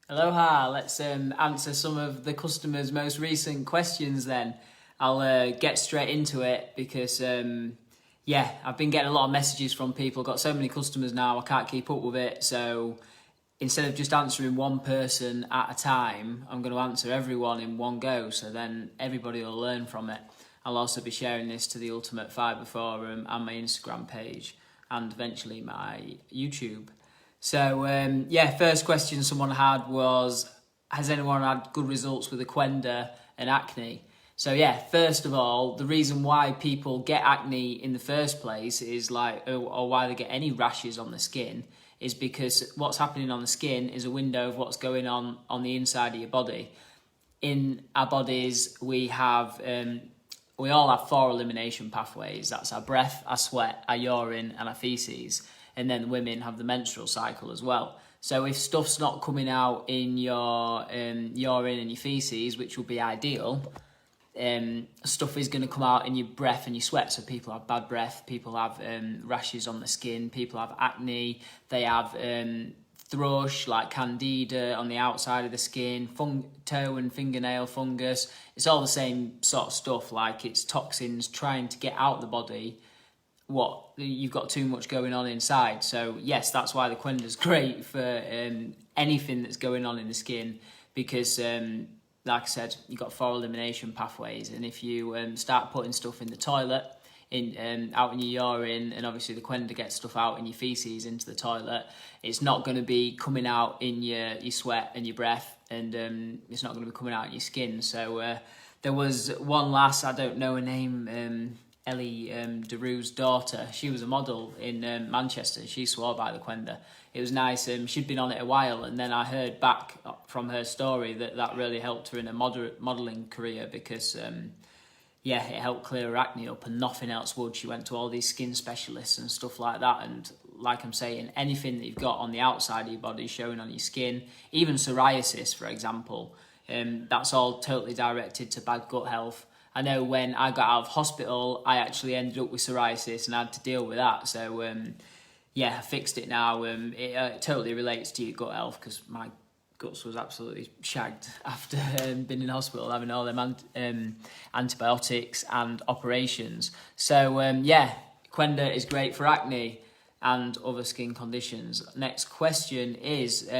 Aloha, let's answer some of the customers' most recent questions then. I'll get straight into it because, I've been getting a lot of messages from people. Got so many customers now, I can't keep up with it. So instead of just answering one person at a time, I'm going to answer everyone in one go. So then everybody will learn from it. I'll also be sharing this to the Ultimate Fibre Forum and my Instagram page and eventually my YouTube. So, first question someone had was, has anyone had good results with the Qenda and acne? So, first of all, the reason why people get acne in the first place is or why they get any rashes on the skin is because what's happening on the skin is a window of what's going on the inside of your body. In our bodies, we all have four elimination pathways. That's our breath, our sweat, our urine, and our feces. And then women have the menstrual cycle as well. So if stuff's not coming out in your urine and your feces, which would be ideal, stuff is going to come out in your breath and your sweat. So people have bad breath, people have rashes on the skin, people have acne, they have thrush like candida on the outside of the skin, toe and fingernail fungus. It's all the same sort of stuff, like it's toxins trying to get out the body what you've got too much going on inside. So yes, that's why the Qenda's great for anything that's going on in the skin, because like I said, you've got four elimination pathways, and if you start putting stuff in the toilet, out in your urine, and obviously the Qenda gets stuff out in your feces into the toilet, it's not going to be coming out in your sweat and your breath, and it's not going to be coming out in your skin. So there was one lass, I don't know her name, Ellie DeRue's daughter. She was a model in Manchester. She swore by the Qenda. It was nice. She'd been on it a while, and then I heard back from her story that really helped her in a modelling career because, it helped clear her acne up, and nothing else would. She went to all these skin specialists and stuff like that, and like I'm saying, anything that you've got on the outside of your body showing on your skin, even psoriasis, for example, that's all totally directed to bad gut health. I know when I got out of hospital, I actually ended up with psoriasis and I had to deal with that. So, I fixed it now. It totally relates to your gut health because my guts was absolutely shagged after being in hospital, having all them antibiotics and operations. So, Qenda is great for acne and other skin conditions. Next question is...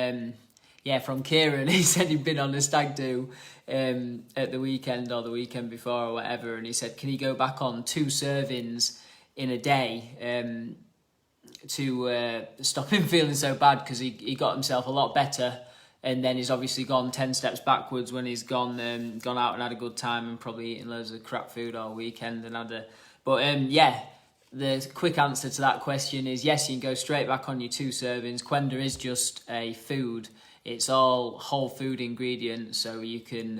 from Kieran. He said he'd been on a stag do at the weekend or the weekend before or whatever, and he said, can he go back on 2 servings in a day to stop him feeling so bad, because he got himself a lot better, and then he's obviously gone 10 steps backwards when he's gone out and had a good time and probably eaten loads of crap food all weekend and the quick answer to that question is yes, you can go straight back on your 2 servings. Qenda is just a food. It's all whole food ingredients, so you can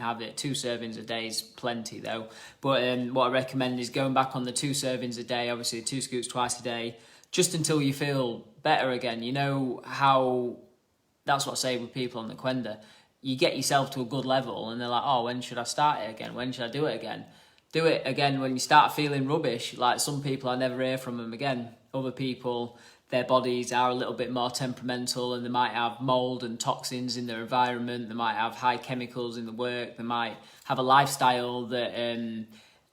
have it. 2 servings a day is plenty though. But what I recommend is going back on the 2 servings a day, obviously 2 scoops twice a day, just until you feel better again. You know how, that's what I say with people on the Qenda. You get yourself to a good level and they're like, oh, when should I start it again? When should I do it again? Do it again when you start feeling rubbish. Like some people, I never hear from them again. Other people, their bodies are a little bit more temperamental and they might have mold and toxins in their environment. They might have high chemicals in the work. They might have a lifestyle that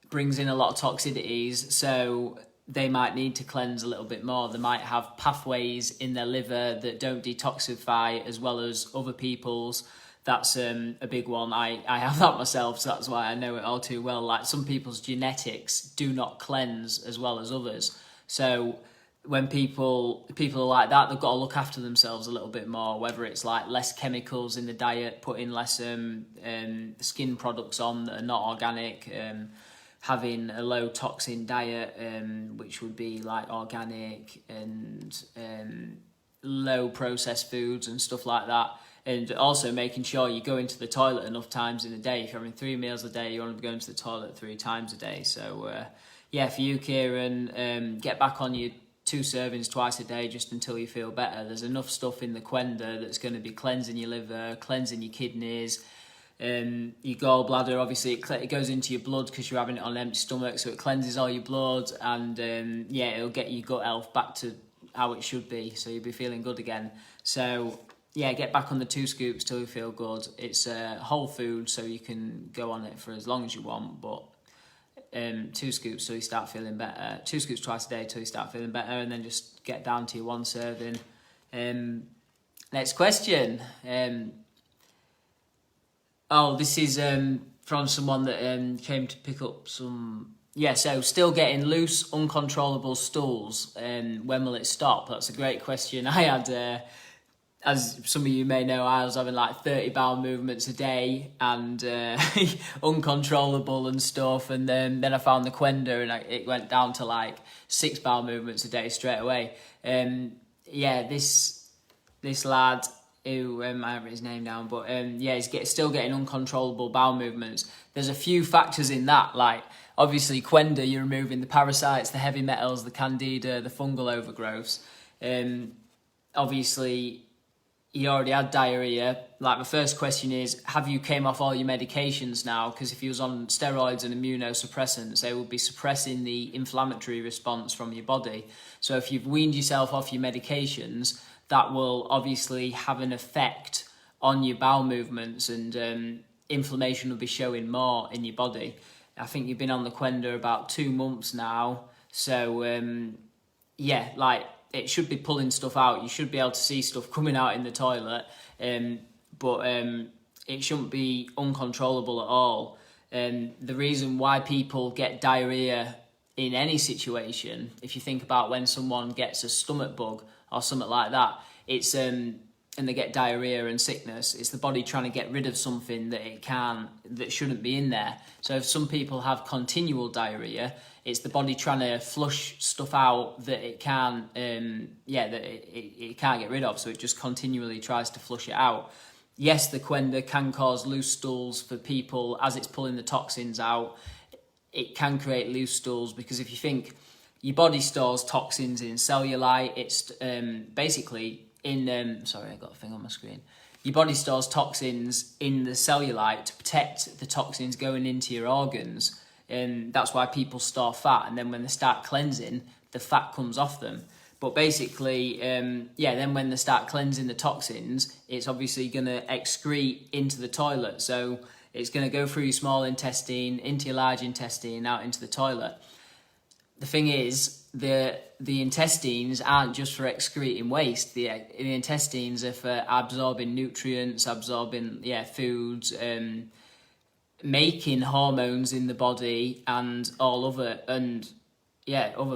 brings in a lot of toxicities. So they might need to cleanse a little bit more. They might have pathways in their liver that don't detoxify as well as other people's. That's a big one. I have that myself, so that's why I know it all too well. Like some people's genetics do not cleanse as well as others. So when people are like that, they've got to look after themselves a little bit more, whether it's like less chemicals in the diet, putting less skin products on that are not organic, having a low toxin diet, which would be like organic and low processed foods and stuff like that. And also making sure you go into the toilet enough times in a day. If you're having 3 meals a day, you want to be going to the toilet 3 times a day. So for you, Kieran, get back on your 2 servings twice a day just until you feel better. There's enough stuff in the Qenda that's going to be cleansing your liver, cleansing your kidneys, your gallbladder. Obviously it goes into your blood because you're having it on an empty stomach, so it cleanses all your blood, and it'll get your gut health back to how it should be, so you'll be feeling good again. So yeah, get back on the 2 scoops till you feel good. It's whole food, so you can go on it for as long as you want, but 2 scoops till you start feeling better. 2 scoops twice a day till you start feeling better, and then just get down to your 1 serving. Next question. This is from someone that came to pick up some... Yeah, so still getting loose, uncontrollable stools. When will it stop? That's a great question. I had... as some of you may know, I was having like 30 bowel movements a day and uncontrollable and stuff. And then I found the Qenda and it went down to like 6 bowel movements a day straight away. This lad who, I haven't his name down, but he's still getting uncontrollable bowel movements. There's a few factors in that, like obviously Qenda, you're removing the parasites, the heavy metals, the candida, the fungal overgrowths. Obviously, he already had diarrhea. Like, my first question is, have you came off all your medications now? Because if he was on steroids and immunosuppressants, they would be suppressing the inflammatory response from your body. So if you've weaned yourself off your medications, that will obviously have an effect on your bowel movements, and inflammation will be showing more in your body. I think you've been on the Qenda about 2 months now. So, it should be pulling stuff out. You should be able to see stuff coming out in the toilet, but it shouldn't be uncontrollable at all. The reason why people get diarrhea in any situation, if you think about when someone gets a stomach bug or something like that, it's and they get diarrhea and sickness, it's the body trying to get rid of something that shouldn't be in there. So if some people have continual diarrhea, it's the body trying to flush stuff out that it can't, it can't get rid of. So it just continually tries to flush it out. Yes, the Qenda can cause loose stools for people as it's pulling the toxins out. It can create loose stools because if you think your body stores toxins in cellulite, it's basically in... sorry, I got a thing on my screen. Your body stores toxins in the cellulite to protect the toxins going into your organs. And that's why people store fat, and then when they start cleansing, the fat comes off them. But basically, then when they start cleansing the toxins, it's obviously going to excrete into the toilet. So it's going to go through your small intestine, into your large intestine, out into the toilet. The thing is, the intestines aren't just for excreting waste. The intestines are for absorbing nutrients, absorbing foods, making hormones in the body, and other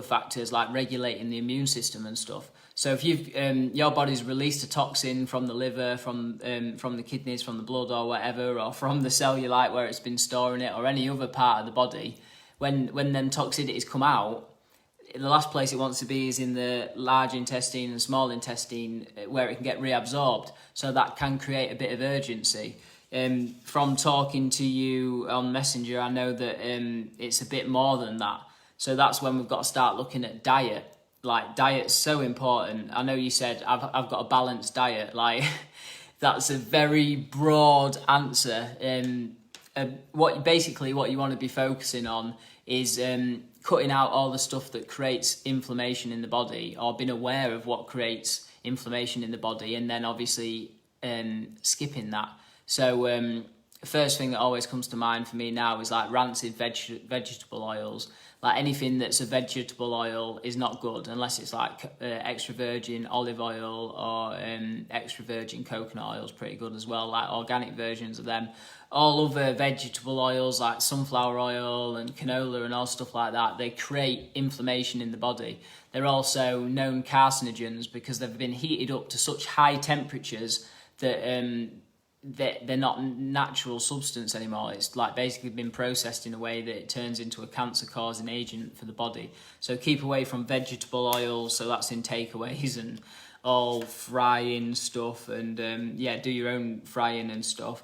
factors like regulating the immune system and stuff. So if you've your body's released a toxin from the liver, from the kidneys, from the blood or whatever, or from the cellulite where it's been storing it, or any other part of the body, when them toxicities come out, the last place it wants to be is in the large intestine and small intestine, where it can get reabsorbed. So that can create a bit of urgency. From talking to you on Messenger, I know that it's a bit more than that. So that's when we've got to start looking at diet. Like, diet's so important. I know you said I've got a balanced diet. Like, that's a very broad answer. What you want to be focusing on is cutting out all the stuff that creates inflammation in the body, or being aware of what creates inflammation in the body, and then obviously skipping that. So the first thing that always comes to mind for me now is like rancid vegetable oils. Like, anything that's a vegetable oil is not good unless it's like extra virgin olive oil, or extra virgin coconut oil is pretty good as well, like organic versions of them. All other vegetable oils like sunflower oil and canola and all stuff like that, they create inflammation in the body. They're also known carcinogens because they've been heated up to such high temperatures that they're not natural substance anymore. It's like basically been processed in a way that it turns into a cancer-causing agent for the body. So keep away from vegetable oils. So that's in takeaways and all frying stuff, and do your own frying and stuff.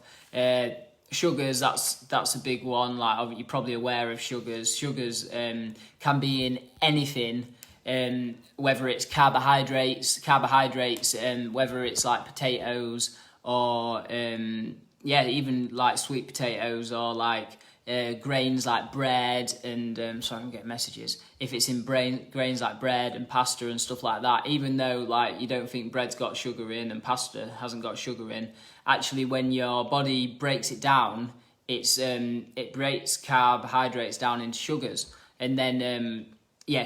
Sugars, that's a big one. Like, you're probably aware of sugars. Sugars can be in anything. Whether it's carbohydrates, whether it's like potatoes, or even like sweet potatoes, or like grains like bread and sorry, I'm getting messages. If it's in grains like bread and pasta and stuff like that, even though like you don't think bread's got sugar in and pasta hasn't got sugar in, actually when your body breaks it down, it breaks carbohydrates down into sugars, and then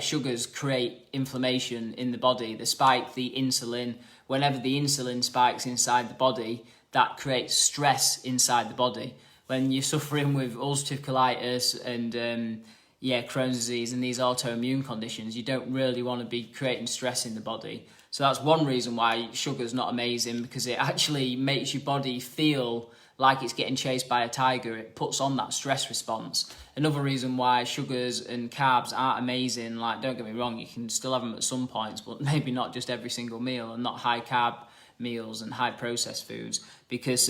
sugars create inflammation in the body. They spike the insulin. Whenever the insulin spikes inside the body, that creates stress inside the body. When you're suffering with ulcerative colitis and Crohn's disease and these autoimmune conditions, you don't really want to be creating stress in the body. So that's one reason why sugar's not amazing, because it actually makes your body feel like it's getting chased by a tiger. It puts on that stress response. Another reason why sugars and carbs aren't amazing, like don't get me wrong, you can still have them at some points, but maybe not just every single meal, and not high carb meals and high processed foods, because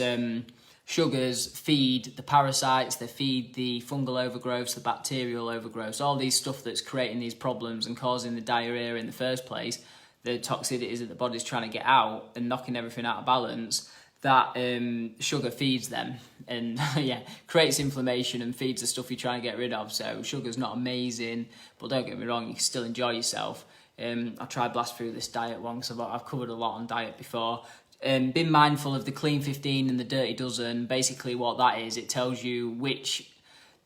sugars feed the parasites, they feed the fungal overgrowths, the bacterial overgrowths, all these stuff that's creating these problems and causing the diarrhea in the first place, the toxicities that the body's trying to get out and knocking everything out of balance. That sugar feeds them and creates inflammation and feeds the stuff you're trying to get rid of. So sugar's not amazing, but don't get me wrong, you can still enjoy yourself. I tried blast through this diet one because I've covered a lot on diet before. Been mindful of the Clean 15 and the Dirty Dozen. Basically what that is, it tells you which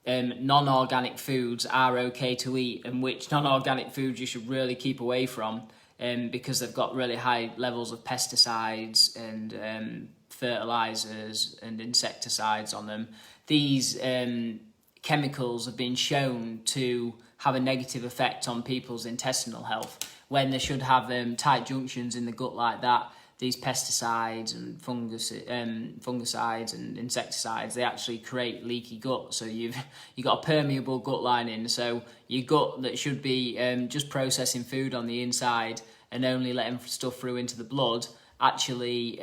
non-organic foods are okay to eat and which non-organic foods you should really keep away from, because they've got really high levels of pesticides and fertilizers and insecticides on them. These chemicals have been shown to have a negative effect on people's intestinal health, when they should have tight junctions in the gut like that. These pesticides and fungicides and insecticides, they actually create leaky gut. So you've got a permeable gut lining. So your gut that should be just processing food on the inside and only letting stuff through into the blood, actually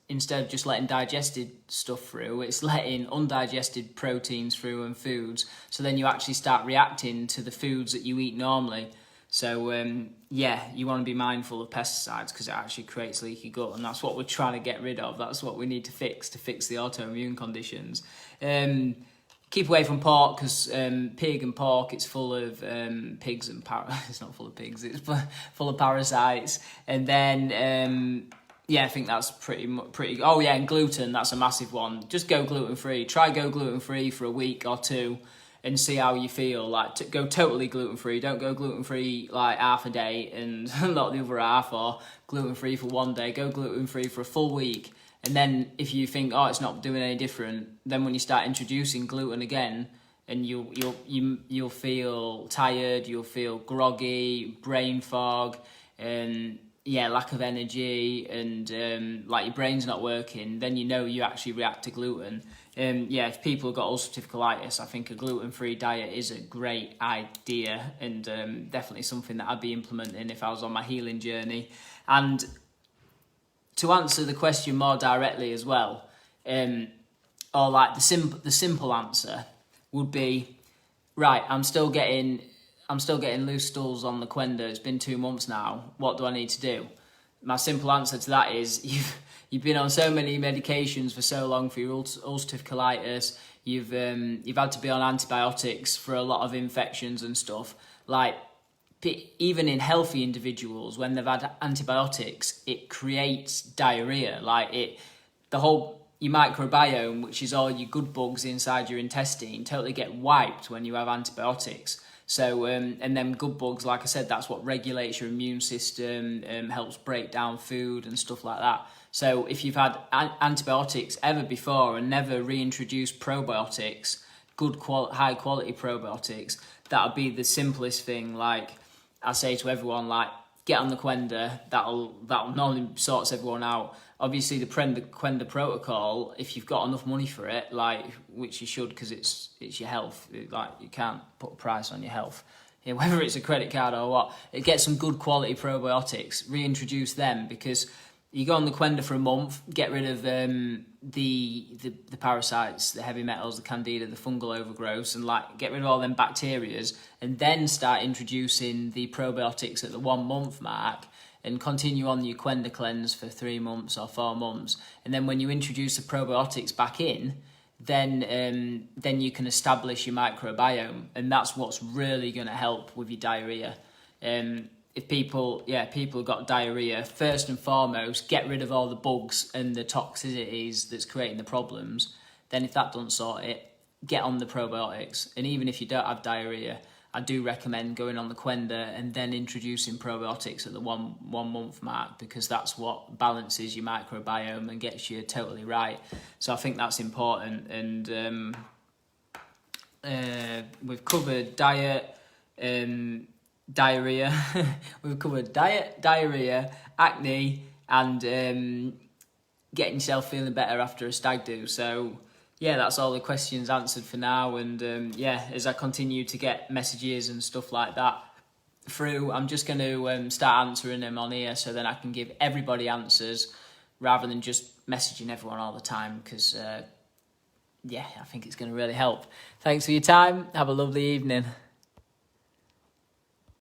instead of just letting digested stuff through, it's letting undigested proteins through and foods. So then you actually start reacting to the foods that you eat normally. So you want to be mindful of pesticides, because it actually creates leaky gut, and that's what we're trying to get rid of. That's what we need to fix the autoimmune conditions. Keep away from pork, because pig and pork, it's full of pigs and it's not full of pigs, it's full of parasites. And then I think that's pretty. Oh yeah, and gluten, that's a massive one. Just go gluten free. Try go gluten free for a week or two and see how you feel. Like go totally gluten free. Don't go gluten free like half a day and not the other half, or gluten free for one day. Go gluten free for a full week. And then if you think, oh, it's not doing any different, then when you start introducing gluten again, and you'll feel tired, you'll feel groggy, brain fog, and lack of energy, and like your brain's not working, then you actually react to gluten. If people have got ulcerative colitis, I think a gluten-free diet is a great idea, and definitely something that I'd be implementing if I was on my healing journey. And to answer the question more directly as well, or like the simple answer would be, right, I'm still getting loose stools on the Qenda. It's been 2 months now. What do I need to do? My simple answer to that is you've been on so many medications for so long for your ulcerative colitis. You've had to be on antibiotics for a lot of infections and stuff. Like even in healthy individuals, when they've had antibiotics, it creates diarrhea. Like your microbiome, which is all your good bugs inside your intestine, totally get wiped when you have antibiotics. So, and then good bugs, like I said, that's what regulates your immune system, helps break down food and stuff like that. So if you've had antibiotics ever before and never reintroduced probiotics, high quality probiotics, that would be the simplest thing. Like I say to everyone, like get on the Qenda, that'll normally sorts everyone out. Obviously, the Qenda protocol, if you've got enough money for it, like which you should, because it's your health. Like you can't put a price on your health, whether it's a credit card or what. Get some good quality probiotics, reintroduce them, because you go on the Qenda for a month, get rid of the parasites, the heavy metals, the candida, the fungal overgrowths, and like get rid of all them bacterias, and then start introducing the probiotics at the 1 month mark, and continue on your Qenda cleanse for 3 months or 4 months. And then when you introduce the probiotics back in, then you can establish your microbiome, and that's what's really going to help with your diarrhea. If people got diarrhea, first and foremost, get rid of all the bugs and the toxicities that's creating the problems. Then if that doesn't sort it, get on the probiotics. And even if you don't have diarrhea, I do recommend going on the Qenda and then introducing probiotics at the one month mark, because that's what balances your microbiome and gets you totally right. So I think that's important. And we've covered diet, diarrhea. We've covered diet, diarrhea, acne, and getting yourself feeling better after a stag do. So yeah, that's all the questions answered for now. And as I continue to get messages and stuff like that through, I'm just going to start answering them on here, so then I can give everybody answers rather than just messaging everyone all the time, because I think it's going to really help. Thanks for your time. Have a lovely evening.